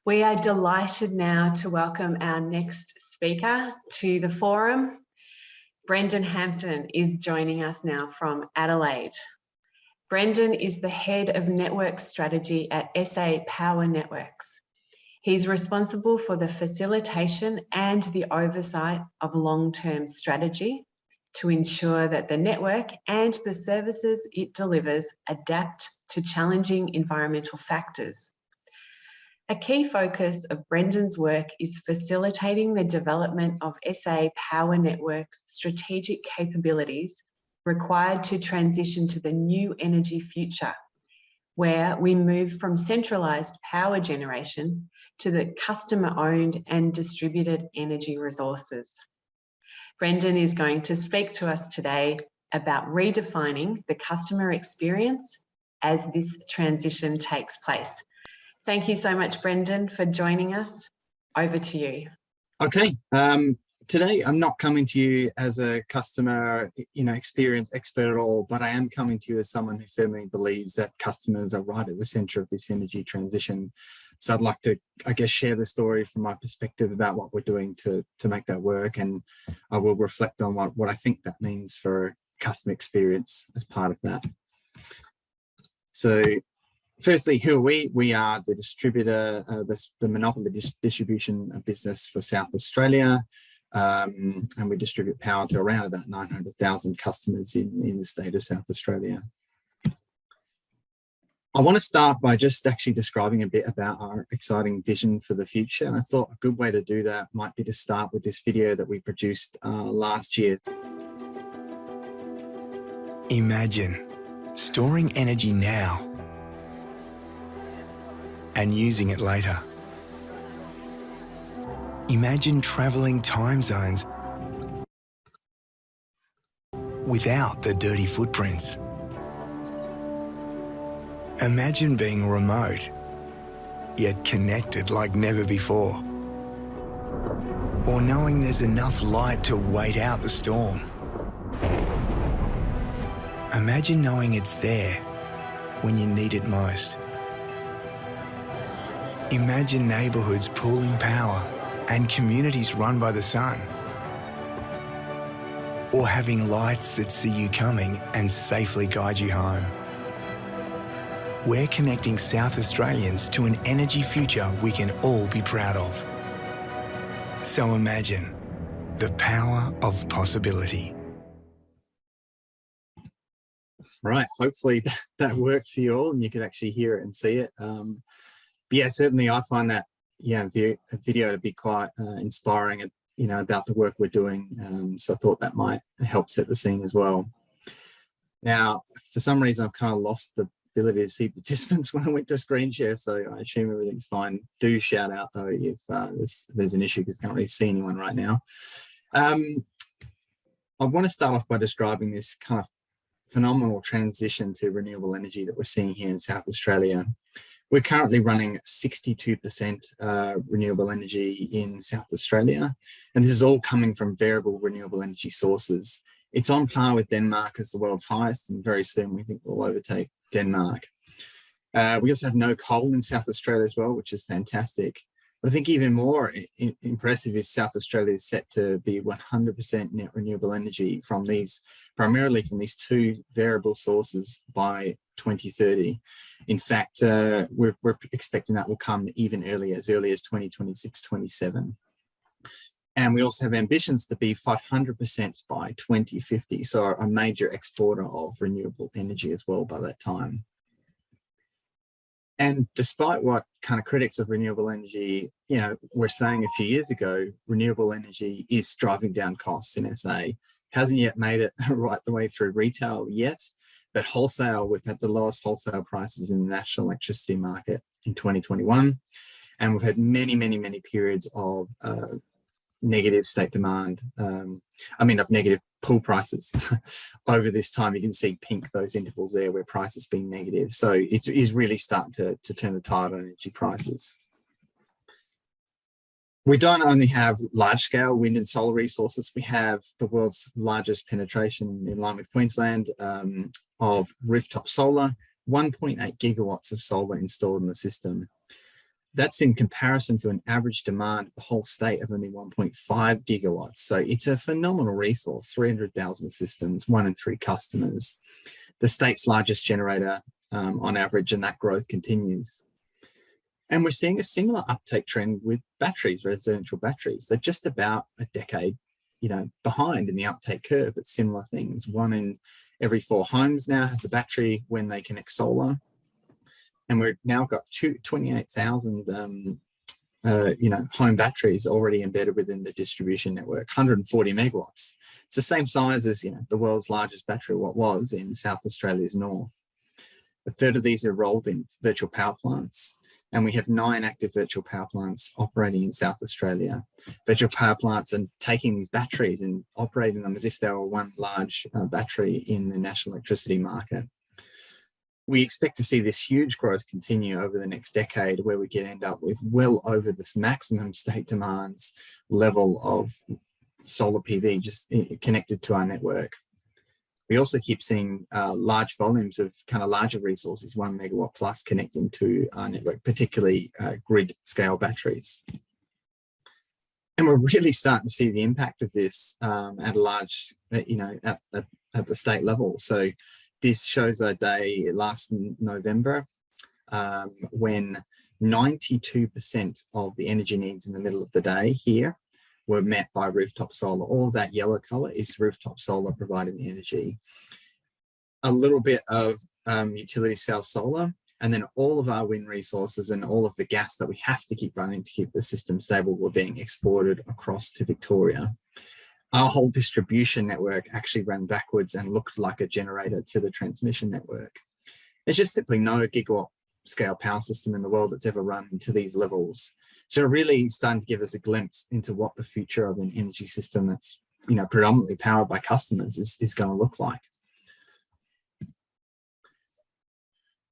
We are delighted now to welcome our next speaker to the forum. Brendon Hampton is joining us now from Adelaide. Brendon is the Head of Network Strategy at SA Power Networks. He's responsible for the facilitation and the oversight of long-term strategy to ensure that the network and the services it delivers adapt to challenging environmental factors. A key focus of Brendon's work is facilitating the development of SA Power Networks' strategic capabilities required to transition to the new energy future, where we move from centralised power generation to the customer-owned and distributed energy resources. Brendon is going to speak to us today about redefining the customer experience as this transition takes place. Thank you so much, Brendon, for joining us. Over to you. Okay. Today, I'm not coming to you as a customer, experience expert at all, but I am coming to you as someone who firmly believes that customers are right at the centre of this energy transition. So I'd like to, share the story from my perspective about what we're doing to make that work, and I will reflect on what I think that means for customer experience as part of that. So, firstly, who are we? We are the distributor, the monopoly distribution business for South Australia, and we distribute power to around about 900,000 customers in the state of South Australia. I want to start by just actually describing a bit about our exciting vision for the future. And I thought a good way to do that might be to start with this video that we produced last year. Imagine storing energy now and using it later. Imagine travelling time zones without the dirty footprints. Imagine being remote, yet connected like never before. Or knowing there's enough light to wait out the storm. Imagine knowing it's there when you need it most. Imagine neighbourhoods pooling power and communities run by the sun. Or having lights that see you coming and safely guide you home. We're connecting South Australians to an energy future we can all be proud of. So imagine the power of possibility. Right, hopefully that worked for you all and you could actually hear it and see it. But yeah, certainly I find that a video to be quite inspiring, about the work we're doing. So I thought that might help set the scene as well. Now, for some reason, I've kind of lost the ability to see participants when I went to screen share, so I assume everything's fine. Do shout out though if there's an issue, because I can't really see anyone right now. I want to start off by describing this kind of phenomenal transition to renewable energy that we're seeing here in South Australia. We're currently running 62% renewable energy in South Australia, and this is all coming from variable renewable energy sources. It's on par with Denmark as the world's highest, and very soon we think we'll overtake Denmark. We also have no coal in South Australia as well, which is fantastic. But I think even more impressive is South Australia is set to be 100% net renewable energy primarily from these two variable sources by 2030. In fact, we're expecting that will come even earlier, as early as 2026, 27. And we also have ambitions to be 500% by 2050. So a major exporter of renewable energy as well by that time. And despite what kind of critics of renewable energy, were saying a few years ago, renewable energy is driving down costs in SA. Hasn't yet made it right the way through retail yet, but wholesale, we've had the lowest wholesale prices in the national electricity market in 2021. And we've had many, many, many periods of negative state demand, of negative pool prices over this time. You can see pink, those intervals there where prices being negative. So it is really starting to turn the tide on energy prices. We don't only have large scale wind and solar resources, we have the world's largest penetration in line with Queensland of rooftop solar, 1.8 gigawatts of solar installed in the system. That's in comparison to an average demand of the whole state of only 1.5 gigawatts. So it's a phenomenal resource, 300,000 systems, 1 in 3 customers, the state's largest generator on average, and that growth continues. And we're seeing a similar uptake trend with batteries, residential batteries. They're just about a decade, behind in the uptake curve, but similar things. 1 in every 4 homes now has a battery when they connect solar. And we've now got 28,000, home batteries already embedded within the distribution network, 140 megawatts. It's the same size as, the world's largest battery, what was in South Australia's north. A third of these are rolled in virtual power plants. And we have 9 active virtual power plants operating in South Australia. Virtual power plants are taking these batteries and operating them as if they were one large battery in the national electricity market. We expect to see this huge growth continue over the next decade, where we can end up with well over this maximum state demands level of solar PV just connected to our network. We also keep seeing large volumes of kind of larger resources, 1 megawatt plus, connecting to our network, particularly grid scale batteries. And we're really starting to see the impact of this at a large, at the state level. So this shows a day last November when 92% of the energy needs in the middle of the day here were met by rooftop solar. All of that yellow color is rooftop solar providing the energy. A little bit of utility scale solar, and then all of our wind resources and all of the gas that we have to keep running to keep the system stable were being exported across to Victoria. Our whole distribution network actually ran backwards and looked like a generator to the transmission network. There's just simply no gigawatt scale power system in the world that's ever run to these levels. So really starting to give us a glimpse into what the future of an energy system that's predominantly powered by customers is going to look like.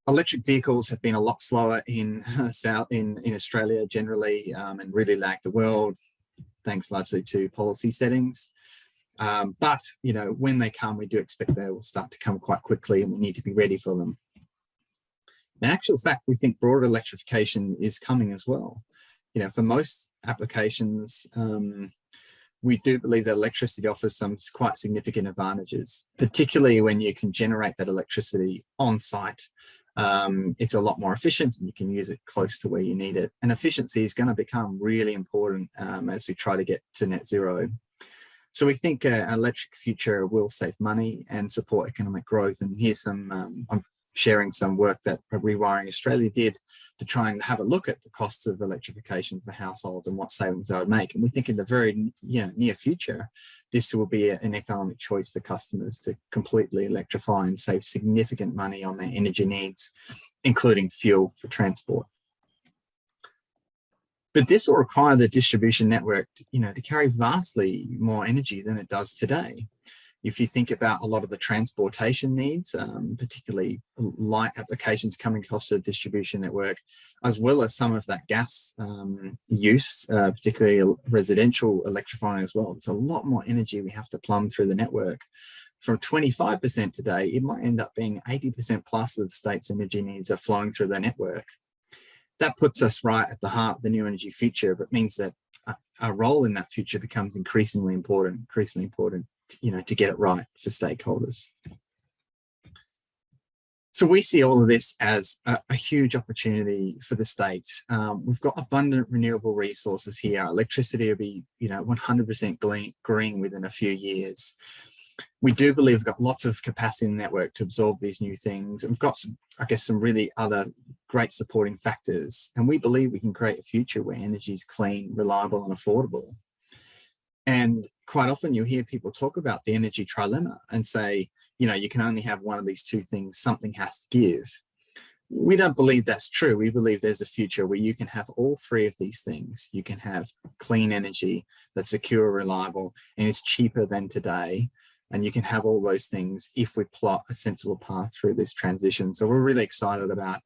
Electric vehicles have been a lot slower in Australia generally, and really lagged the world, thanks largely to policy settings. But when they come, we do expect they will start to come quite quickly, and we need to be ready for them. In actual fact, we think broader electrification is coming as well. For most applications, we do believe that electricity offers some quite significant advantages, particularly when you can generate that electricity on site. It's a lot more efficient, and you can use it close to where you need it. And efficiency is going to become really important as we try to get to net zero. So we think an electric future will save money and support economic growth. And here's some, I'm sharing some work that Rewiring Australia did to try and have a look at the costs of electrification for households and what savings they would make. And we think in the very near future, this will be an economic choice for customers to completely electrify and save significant money on their energy needs, including fuel for transport. But this will require the distribution network to carry vastly more energy than it does today. If you think about a lot of the transportation needs, particularly light applications coming across the distribution network, as well as some of that gas use, particularly residential electrifying as well, there's a lot more energy we have to plumb through the network. From 25% today, it might end up being 80% plus of the state's energy needs are flowing through the network. That puts us right at the heart of the new energy future, but means that our role in that future becomes increasingly important, to get it right for stakeholders. So we see all of this as a huge opportunity for the state. We've got abundant renewable resources here. Electricity will be, 100% green within a few years. We do believe we've got lots of capacity in the network to absorb these new things. We've got some really other great supporting factors. And we believe we can create a future where energy is clean, reliable, and affordable. And quite often you'll hear people talk about the energy trilemma and say, you can only have one of these two things, something has to give. We don't believe that's true. We believe there's a future where you can have all three of these things. You can have clean energy that's secure, reliable, and is cheaper than today. And you can have all those things if we plot a sensible path through this transition. So we're really excited about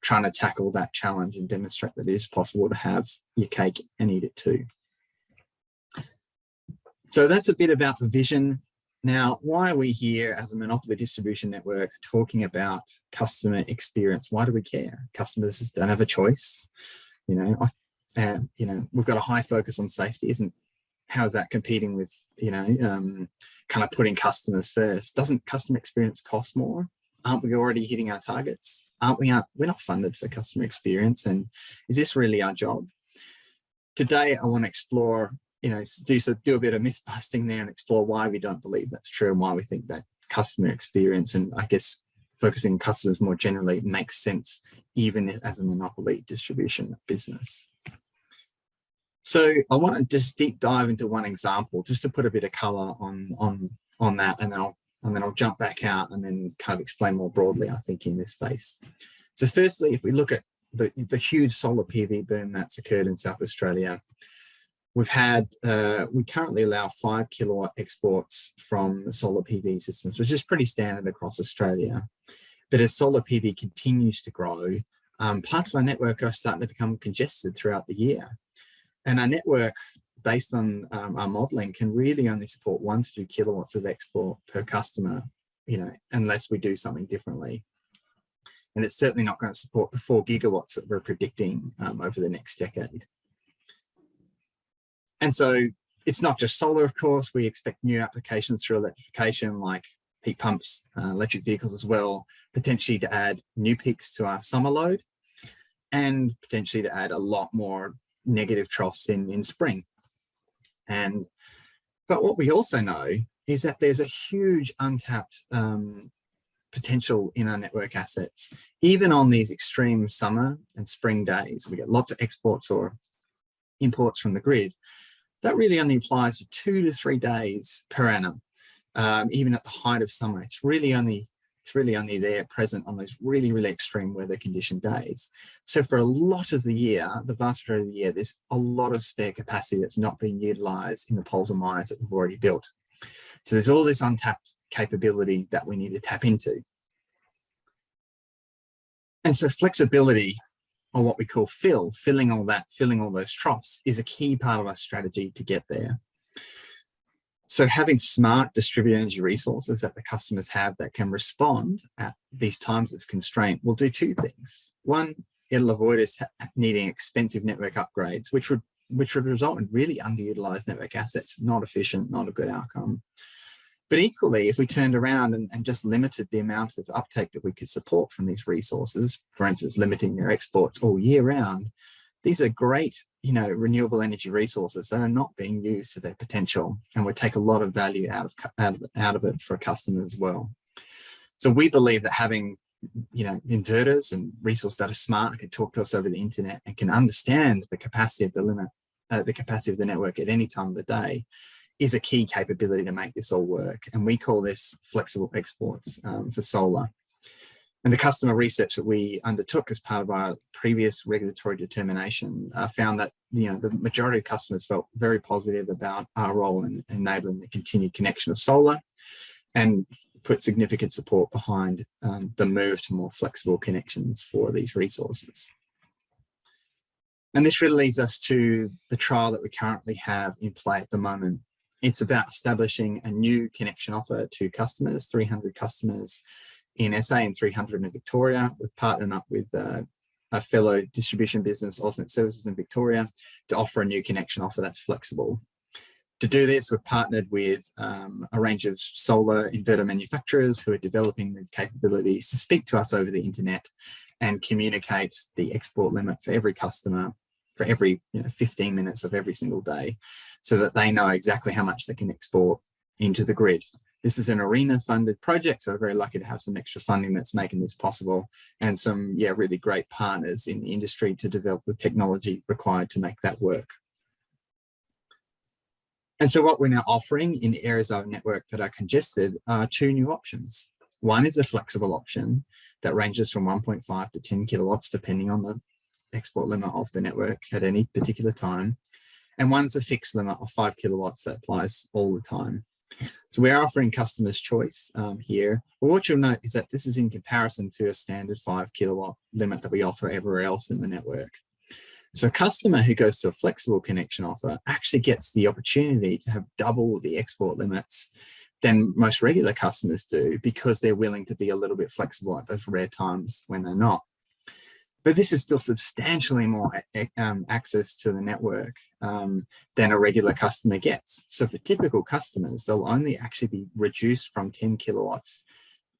trying to tackle that challenge and demonstrate that it is possible to have your cake and eat it too. So that's a bit about the vision. Now, why are we here as a monopoly distribution network talking about customer experience? Why do we care? Customers don't have a choice. we've got a high focus on safety. How is that competing with, kind of putting customers first? Doesn't customer experience cost more? Aren't we already hitting our targets? We're not funded for customer experience. And is this really our job? Today, I want to explore, do a bit of myth busting there and explore why we don't believe that's true and why we think that customer experience, and I guess focusing on customers more generally, makes sense even as a monopoly distribution business. So I want to just deep dive into one example just to put a bit of color on that, and then I'll jump back out and then kind of explain more broadly our thinking in this space. So firstly, if we look at the huge solar PV boom that's occurred in South Australia, we currently allow 5 kilowatt exports from solar PV systems, which is pretty standard across Australia. But as solar PV continues to grow, parts of our network are starting to become congested throughout the year. And our network, based on our modeling, can really only support 1 to 2 kilowatts of export per customer, unless we do something differently. And it's certainly not going to support the 4 gigawatts that we're predicting over the next decade. And so it's not just solar, of course. We expect new applications through electrification, like heat pumps, electric vehicles as well, potentially to add new peaks to our summer load, and potentially to add a lot more negative troughs in spring. But what we also know is that there's a huge untapped potential in our network assets. Even on these extreme summer and spring days, we get lots of exports or imports from the grid. That really only applies for 2 to 3 days per annum. Even at the height of summer, it's really only there present on those really, really extreme weather condition days. So for a lot of the year, the vast majority of the year, there's a lot of spare capacity that's not being utilized in the poles and wires that we've already built. So there's all this untapped capability that we need to tap into. And so flexibility, or what we call filling all those troughs, is a key part of our strategy to get there. So having smart distributed energy resources that the customers have that can respond at these times of constraint will do 2 things. One, it'll avoid us needing expensive network upgrades, which would result in really underutilized network assets, not efficient, not a good outcome. But equally, if we turned around and just limited the amount of uptake that we could support from these resources, for instance, limiting their exports all year round, these are great, renewable energy resources that are not being used to their potential, and would take a lot of value out of it for customers as well. So we believe that having, inverters and resources that are smart, can talk to us over the internet and can understand the capacity of the network at any time of the day, is a key capability to make this all work. And we call this flexible exports for solar. And the customer research that we undertook as part of our previous regulatory determination found that the majority of customers felt very positive about our role in enabling the continued connection of solar, and put significant support behind the move to more flexible connections for these resources. And this really leads us to the trial that we currently have in play at the moment. It's about establishing a new connection offer to customers, 300 customers in SA and 300 in Victoria. We've partnered up with a fellow distribution business, AusNet Services in Victoria, to offer a new connection offer that's flexible. To do this, we've partnered with a range of solar inverter manufacturers who are developing the capabilities to speak to us over the internet and communicate the export limit for every customer for every 15 minutes of every single day, so that they know exactly how much they can export into the grid. This is an ARENA-funded project, so we're very lucky to have some extra funding that's making this possible, and some really great partners in the industry to develop the technology required to make that work. And so what we're now offering in areas of our network that are congested are 2 new options. One is a flexible option that ranges from 1.5 to 10 kilowatts, depending on the export limit of the network at any particular time. And one's a fixed limit of 5 kilowatts that applies all the time. So we're offering customers choice here. But what you'll note is that this is in comparison to a standard 5 kilowatt limit that we offer everywhere else in the network. So a customer who goes to a flexible connection offer actually gets the opportunity to have double the export limits than most regular customers do, because they're willing to be a little bit flexible at those rare times when they're not. But this is still substantially more access to the network than a regular customer gets. So for typical customers, they'll only actually be reduced from 10 kilowatts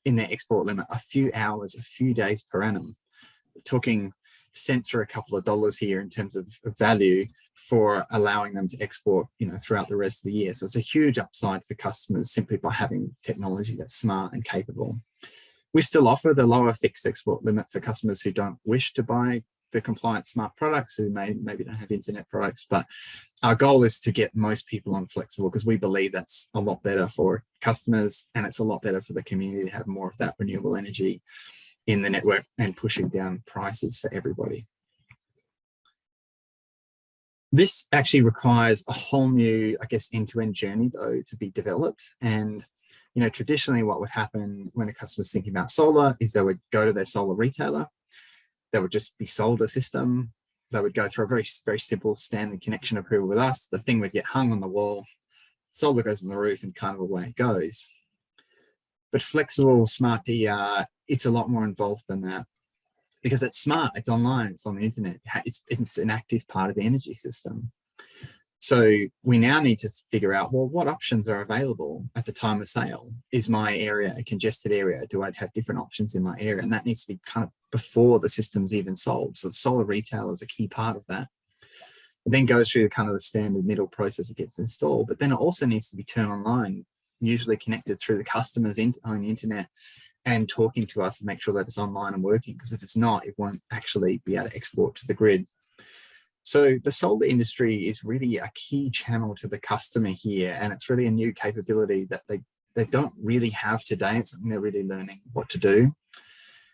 in their export limit a few hours, a few days per annum. We're talking cents or a couple of dollars here in terms of value for allowing them to export, throughout the rest of the year. So it's a huge upside for customers simply by having technology that's smart and capable. We still offer the lower fixed export limit for customers who don't wish to buy the compliant smart products, who maybe don't have internet products, but our goal is to get most people on flexible, because we believe that's a lot better for customers and it's a lot better for the community to have more of that renewable energy in the network and pushing down prices for everybody. This actually requires a whole new, end-to-end journey though to be developed. And traditionally what would happen when a customer's thinking about solar is they would go to their solar retailer, they would just be sold a system, they would go through a very, very simple standard connection approval with us, the thing would get hung on the wall, solar goes on the roof, and kind of away it goes. But flexible smart DER, it's a lot more involved than that, because it's smart, it's online, it's on the internet, it's an active part of the energy system. So we now need to figure out, well, what options are available at the time of sale? Is my area a congested area? Do I have different options in my area? And that needs to be kind of before the system's even sold. So the solar retail is a key part of that. It then goes through the standard middle process it gets installed, but then it also needs to be turned online, usually connected through the customer's own internet and talking to us and make sure that it's online and working, because if it's not, it won't actually be able to export to the grid. So the solar industry is really a key channel to the customer here, and it's really a new capability that they don't really have today. It's something they're really learning what to do.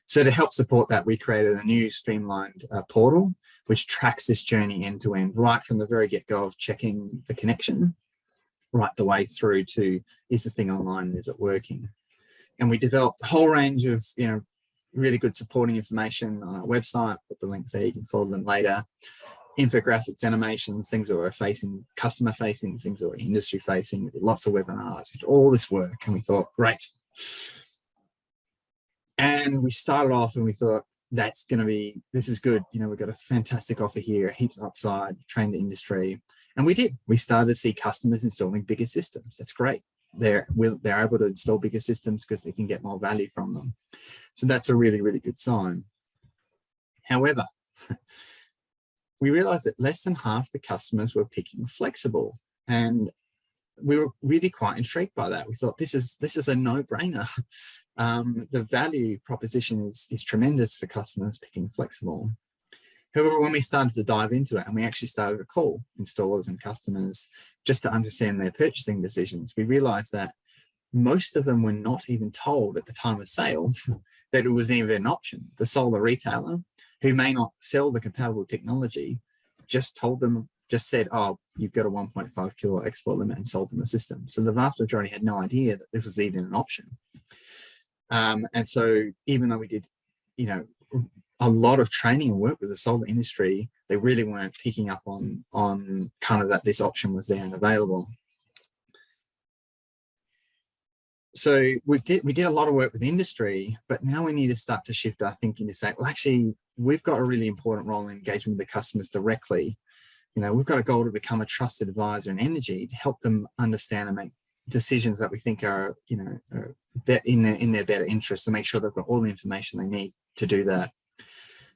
So to help support that, we created a new streamlined portal, which tracks this journey end to end, right from the very get-go of checking the connection, right the way through to, is the thing online and is it working? And we developed a whole range of, really good supporting information on our website. Put the links there, you can follow them later. Infographics, animations, things that were facing, customer facing, things that were industry facing, lots of webinars, all this work. And we thought, great. And we started off and we thought, this is good. We've got a fantastic offer here, heaps of upside, train the industry. And we did. We started to see customers installing bigger systems. That's great. They're able to install bigger systems because they can get more value from them. So that's a really, really good sign. However, we realized that less than half the customers were picking flexible, and we were really quite intrigued by that. We thought this is a no-brainer. The value proposition is tremendous for customers picking flexible. However, when we started to dive into it and we actually started to call installers and customers just to understand their purchasing decisions, we realized that most of them were not even told at the time of sale that it was even an option. The solar retailer, who may not sell the compatible technology, just said, oh, you've got a 1.5 kilowatt export limit, and sold them a system. So the vast majority had no idea that this was even an option. And so even though we did, a lot of training and work with the solar industry, they really weren't picking up on kind of that this option was there and available. So we did a lot of work with industry, but now we need to start to shift our thinking to say, well, actually, we've got a really important role in engaging with the customers directly. We've got a goal to become a trusted advisor in energy to help them understand and make decisions that we think are, in their better interest, to make sure they've got all the information they need to do that.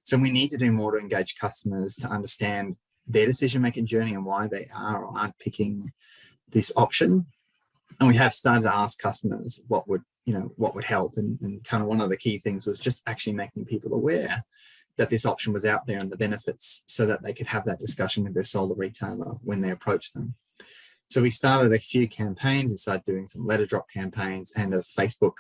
So we need to do more to engage customers to understand their decision-making journey and why they are or aren't picking this option. And we have started to ask customers what would help. And kind of one of the key things was just actually making people aware that this option was out there and the benefits, so that they could have that discussion with their solar retailer when they approach them. So we started a few campaigns. We started doing some letter drop campaigns and a Facebook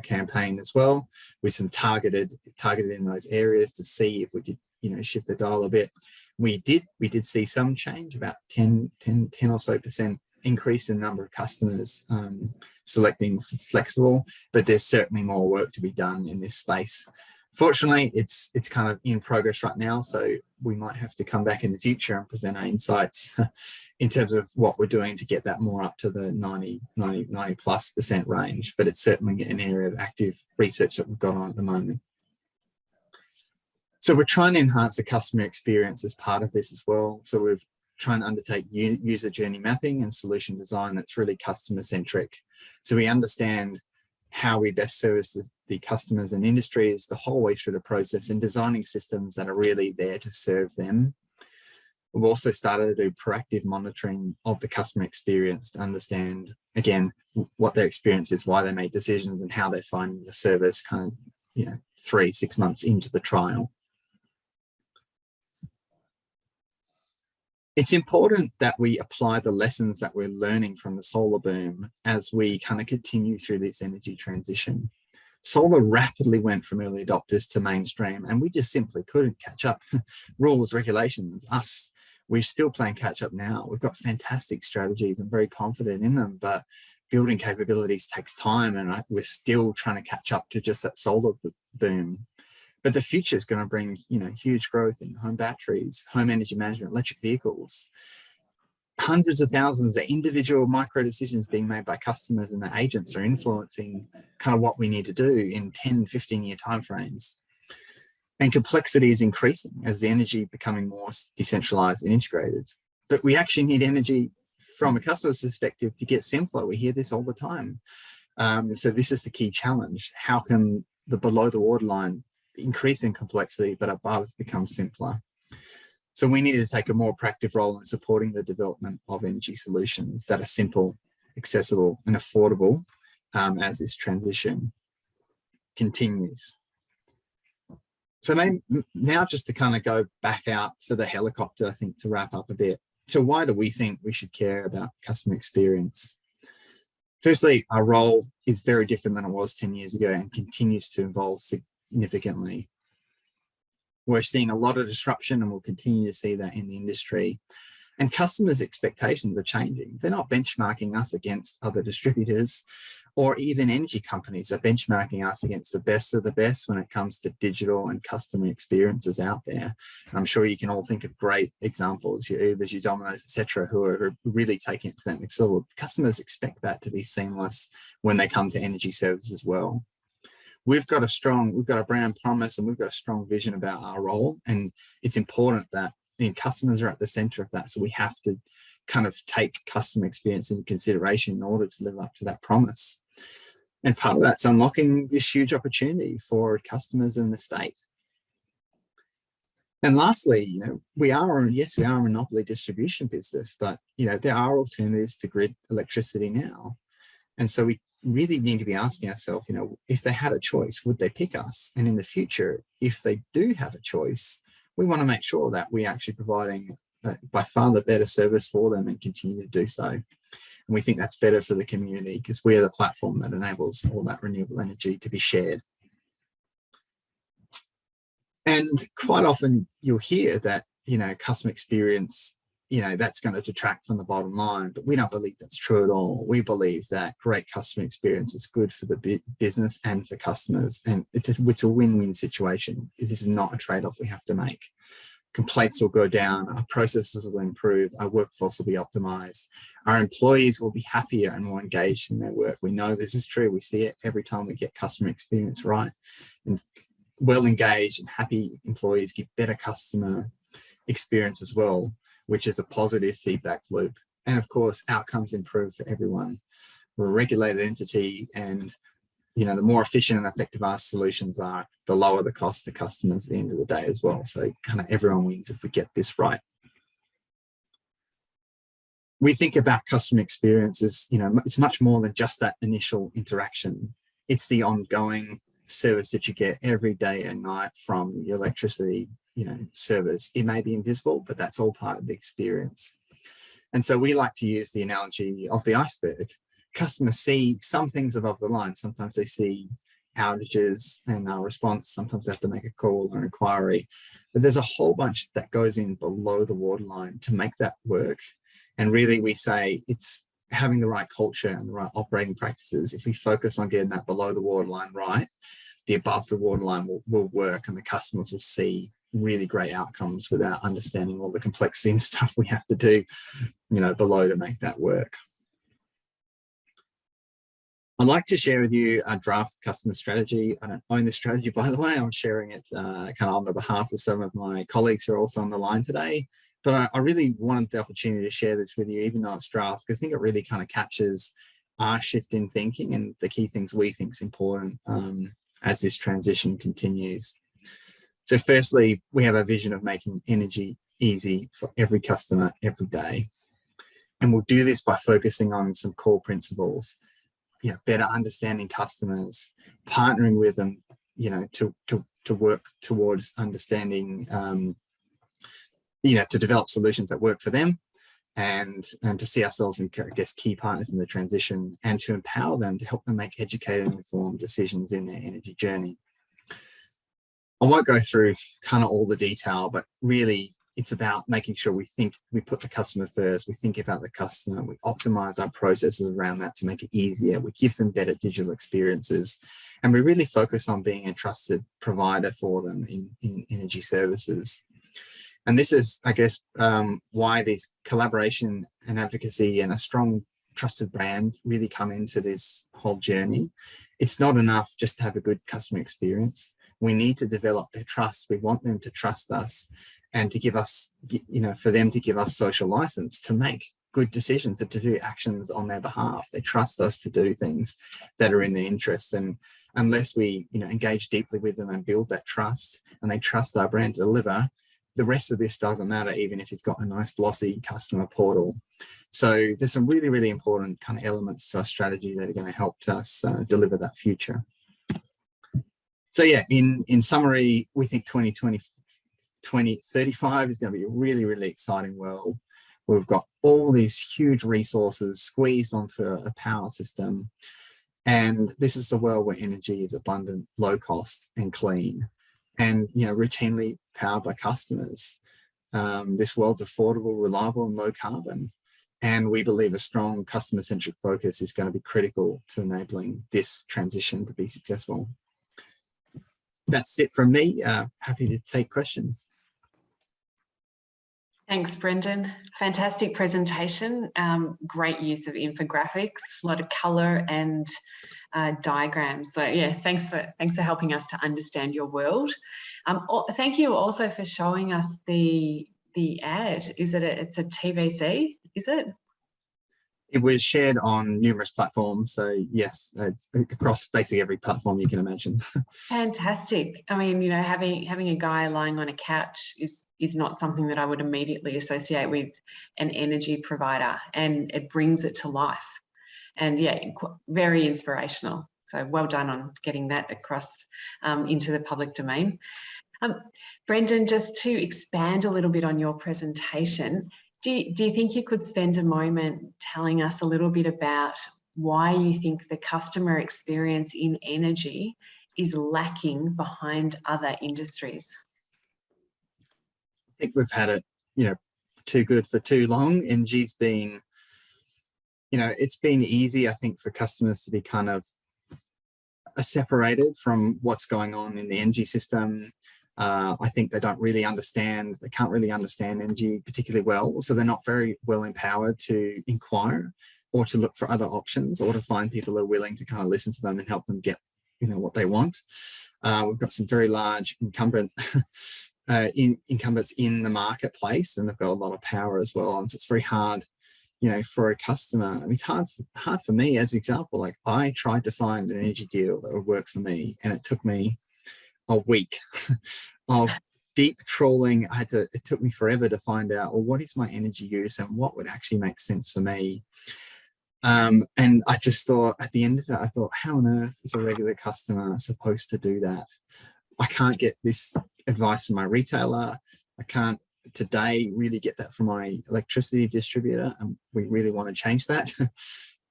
campaign as well, with some targeted in those areas to see if we could, shift the dial a bit. We did see some change, about 10 or so % increase in the number of customers selecting flexible, but there's certainly more work to be done in this space. Fortunately, it's kind of in progress right now, so we might have to come back in the future and present our insights in terms of what we're doing to get that more up to the 90+ % range. But it's certainly an area of active research that we've got on at the moment. So we're trying to enhance the customer experience as part of this as well. So we're trying to undertake user journey mapping and solution design that's really customer centric. So we understand how we best service the customers and industries the whole way through the process, and designing systems that are really there to serve them. We've also started to do proactive monitoring of the customer experience to understand, again, what their experience is, why they made decisions, and how they're finding the service kind of, 3-6 months into the trial. It's important that we apply the lessons that we're learning from the solar boom as we kind of continue through this energy transition. Solar rapidly went from early adopters to mainstream, and we just simply couldn't catch up. Rules, regulations, us, we're still playing catch up now. We've got fantastic strategies. I'm very confident in them, but building capabilities takes time, and we're still trying to catch up to just that solar boom. But the future is going to bring, huge growth in home batteries, home energy management, electric vehicles, hundreds of thousands of individual micro decisions being made by customers, and the agents are influencing kind of what we need to do in 10, 15-year timeframes. And complexity is increasing as the energy becoming more decentralized and integrated. But we actually need energy from a customer's perspective to get simpler. We hear this all the time. So this is the key challenge. How can the below the waterline increase in complexity, but above become simpler? So we need to take a more proactive role in supporting the development of energy solutions that are simple, accessible, and affordable as this transition continues. So now just to kind of go back out to the helicopter, I think, to wrap up a bit. So why do we think we should care about customer experience? Firstly, our role is very different than it was 10 years ago and continues to evolve significantly. We're seeing a lot of disruption, and we'll continue to see that in the industry. And customers' expectations are changing. They're not benchmarking us against other distributors, or even energy companies are benchmarking us against the best of the best when it comes to digital and customer experiences out there. And I'm sure you can all think of great examples, your Ubers, your Domino's, etc., who are really taking it to that next level. Customers expect that to be seamless when they come to energy services as well. We've got a brand promise, and we've got a strong vision about our role. And it's important that customers are at the center of that. So we have to kind of take customer experience into consideration in order to live up to that promise. And part of that's unlocking this huge opportunity for customers in the state. And lastly, we are a monopoly distribution business, but there are alternatives to grid electricity now. And so we really need to be asking ourselves, if they had a choice, would they pick us? And in the future, if they do have a choice, we want to make sure that we're actually providing by far the better service for them and continue to do so. And we think that's better for the community because we are the platform that enables all that renewable energy to be shared. And quite often you'll hear that, customer experience, that's going to detract from the bottom line, but we don't believe that's true at all. We believe that great customer experience is good for the business and for customers, and it's a win-win situation. This is not a trade-off we have to make. Complaints will go down, our processes will improve, our workforce will be optimized, our employees will be happier and more engaged in their work. We know this is true. We see it every time we get customer experience right. And well-engaged and happy employees give better customer experience as well, which is a positive feedback loop. And of course, outcomes improve for everyone. We're a regulated entity, and the more efficient and effective our solutions are, the lower the cost to customers at the end of the day as well. So kind of everyone wins if we get this right. We think about customer experience as, it's much more than just that initial interaction. It's the ongoing service that you get every day and night from your electricity service. It may be invisible, but that's all part of the experience. And so we like to use the analogy of the iceberg. Customers see some things above the line. Sometimes they see outages and our response. Sometimes they have to make a call or inquiry. But there's a whole bunch that goes in below the waterline to make that work. And really we say it's having the right culture and the right operating practices. If we focus on getting that below the waterline right, the above the waterline will work, and the customers will see really great outcomes without understanding all the complexity and stuff we have to do, below to make that work. I'd like to share with you a draft customer strategy. I don't own this strategy, by the way. I'm sharing it kind of on behalf of some of my colleagues who are also on the line today. But I really wanted the opportunity to share this with you, even though it's draft, because I think it really kind of captures our shift in thinking and the key things we think is important as this transition continues. So firstly, we have a vision of making energy easy for every customer every day. And we'll do this by focusing on some core principles, better understanding customers, partnering with them, to work towards understanding, to develop solutions that work for them, and to see ourselves in, I guess, key partners in the transition, and to empower them to help them make educated and informed decisions in their energy journey. I won't go through kind of all the detail, but really it's about making sure we put the customer first, we think about the customer, we optimize our processes around that to make it easier, we give them better digital experiences, and we really focus on being a trusted provider for them in energy services. And this is, I guess, why these collaboration and advocacy and a strong trusted brand really come into this whole journey. It's not enough just to have a good customer experience. We need to develop their trust. We want them to trust us and to give us, for them to give us social license to make good decisions and to do actions on their behalf. They trust us to do things that are in their interests. And unless we, engage deeply with them and build that trust, and they trust our brand to deliver, the rest of this doesn't matter, even if you've got a nice glossy customer portal. So there's some really, really important kind of elements to our strategy that are going to help us deliver that future. So yeah, in summary, we think 2035 is going to be a really, really exciting world. We've got all these huge resources squeezed onto a power system. And this is a world where energy is abundant, low cost and clean, and routinely powered by customers. This world's affordable, reliable and low carbon. And we believe a strong customer-centric focus is going to be critical to enabling this transition to be successful. That's it from me. Happy to take questions. Thanks, Brendon. Fantastic presentation. Great use of infographics, a lot of colour and diagrams. So yeah, thanks for helping us to understand your world. Thank you also for showing us the ad. Is it it's a TVC? Is it? It was shared on numerous platforms, so yes, it's across basically every platform you can imagine. Fantastic. I mean, having a guy lying on a couch is not something that I would immediately associate with an energy provider, and it brings it to life. And yeah, very inspirational. So well done on getting that across into the public domain. Brendon, just to expand a little bit on your presentation, do you think you could spend a moment telling us a little bit about why you think the customer experience in energy is lacking behind other industries? I think we've had it, too good for too long. Energy's been, it's been easy, I think, for customers to be kind of separated from what's going on in the energy system. I think they can't really understand energy particularly well, so they're not very well empowered to inquire or to look for other options or to find people who are willing to kind of listen to them and help them get, what they want. We've got some very large incumbents in the marketplace, and they've got a lot of power as well, and so it's very hard, for a customer. I mean, it's hard for me as an example. Like, I tried to find an energy deal that would work for me, and it took me a week of deep trawling. It took me forever to find out, well, what is my energy use and what would actually make sense for me. And I just thought, at the end of that, I thought, how on earth is a regular customer supposed to do that? I can't get this advice from my retailer. I can't today really get that from my electricity distributor, and we really want to change that.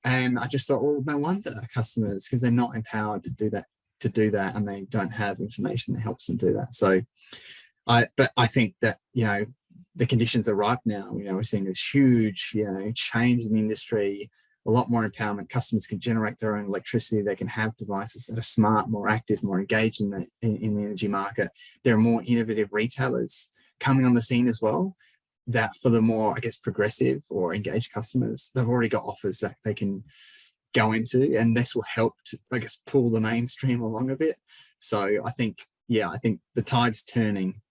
And I just thought, well, no wonder customers, because they're not empowered to do that, and they don't have information that helps them do that. So but I think that, the conditions are ripe now. We're seeing this huge, change in the industry, a lot more empowerment. Customers can generate their own electricity. They can have devices that are smart, more active, more engaged in the energy market. There are more innovative retailers coming on the scene as well, that for the more, I guess, progressive or engaged customers, they've already got offers that they can go into, and this will help to, I guess, pull the mainstream along a bit. So I think the tide's turning.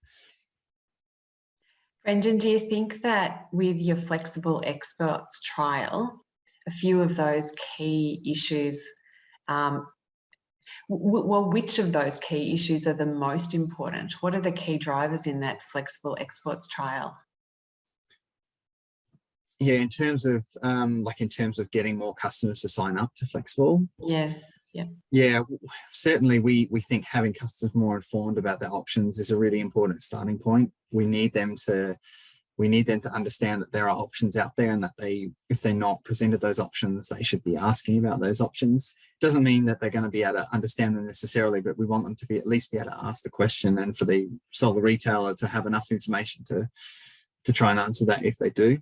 Brendon, do you think that with your flexible experts trial, a few of those key issues, which of those key issues are the most important? What are the key drivers in that flexible exports trial? Yeah, in terms of getting more customers to sign up to flexible. Yes. Yeah. Yeah, certainly we think having customers more informed about their options is a really important starting point. We need them to understand that there are options out there, and that if they're not presented those options, they should be asking about those options. Doesn't mean that they're going to be able to understand them necessarily, but we want them to be at least be able to ask the question, and for the solar retailer to have enough information to try and answer that if they do.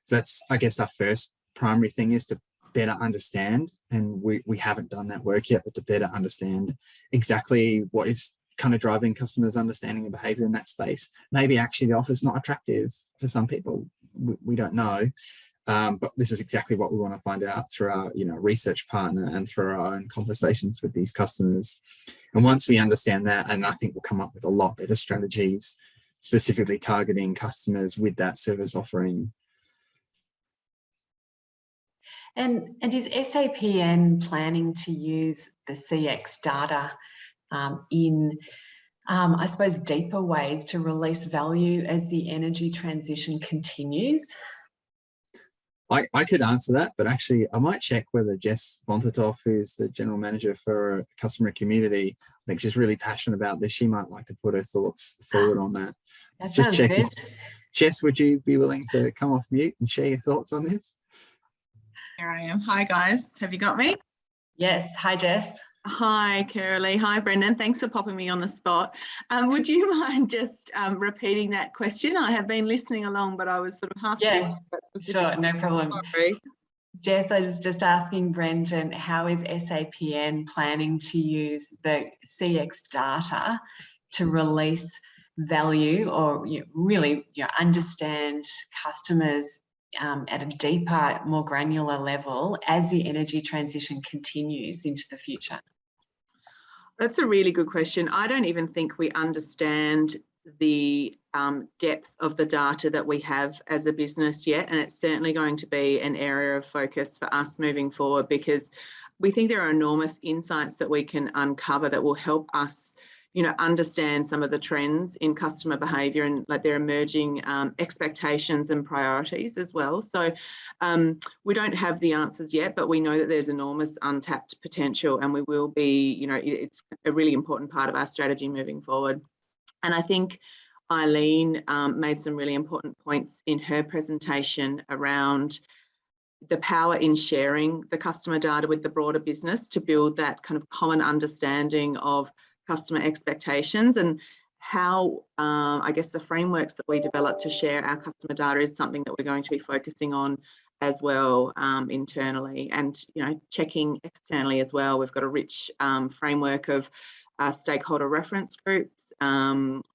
So that's, I guess, our first primary thing, is to better understand, and we haven't done that work yet, but to better understand exactly what is kind of driving customers' understanding and behavior in that space. Maybe actually the offer's not attractive for some people. We don't know. But this is exactly what we want to find out through our research partner and through our own conversations with these customers. And once we understand that, and I think we'll come up with a lot better strategies specifically targeting customers with that service offering. And is SAPN planning to use the CX data in, I suppose, deeper ways to release value as the energy transition continues? I could answer that, but actually I might check whether Jess Bontotoff, who's the general manager for customer community, I think she's really passionate about this. She might like to put her thoughts forward on that. That sounds good. Jess, would you be willing to come off mute and share your thoughts on this? Here I am. Hi guys, have you got me? Yes. Hi Jess. Hi Carolee. Hi Brendon. Thanks for popping me on the spot. Would you mind just repeating that question? I have been listening along, but I was sort of half. Yeah, sure, no problem. Sorry. Jess, I was just asking Brendon, how is SAPN planning to use the CX data to release value, or really understand customers at a deeper, more granular level as the energy transition continues into the future? That's a really good question. I don't even think we understand the depth of the data that we have as a business yet, and it's certainly going to be an area of focus for us moving forward, because we think there are enormous insights that we can uncover that will help us understand some of the trends in customer behaviour and like their emerging expectations and priorities as well. So we don't have the answers yet, but we know that there's enormous untapped potential, and we will be, it's a really important part of our strategy moving forward. And I think Eileen made some really important points in her presentation around the power in sharing the customer data with the broader business to build that kind of common understanding of customer expectations, and how I guess the frameworks that we develop to share our customer data is something that we're going to be focusing on as well internally, and checking externally as well. We've got a rich framework of stakeholder reference groups.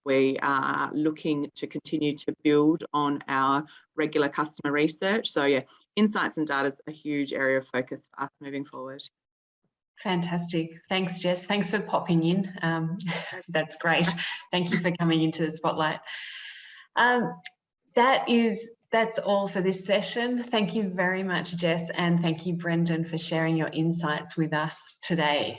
We are looking to continue to build on our regular customer research. So yeah, insights and data is a huge area of focus for us moving forward. Fantastic. Thanks, Jess. Thanks for popping in. That's great. Thank you for coming into the spotlight. That's all for this session. Thank you very much, Jess, and thank you, Brendon, for sharing your insights with us today.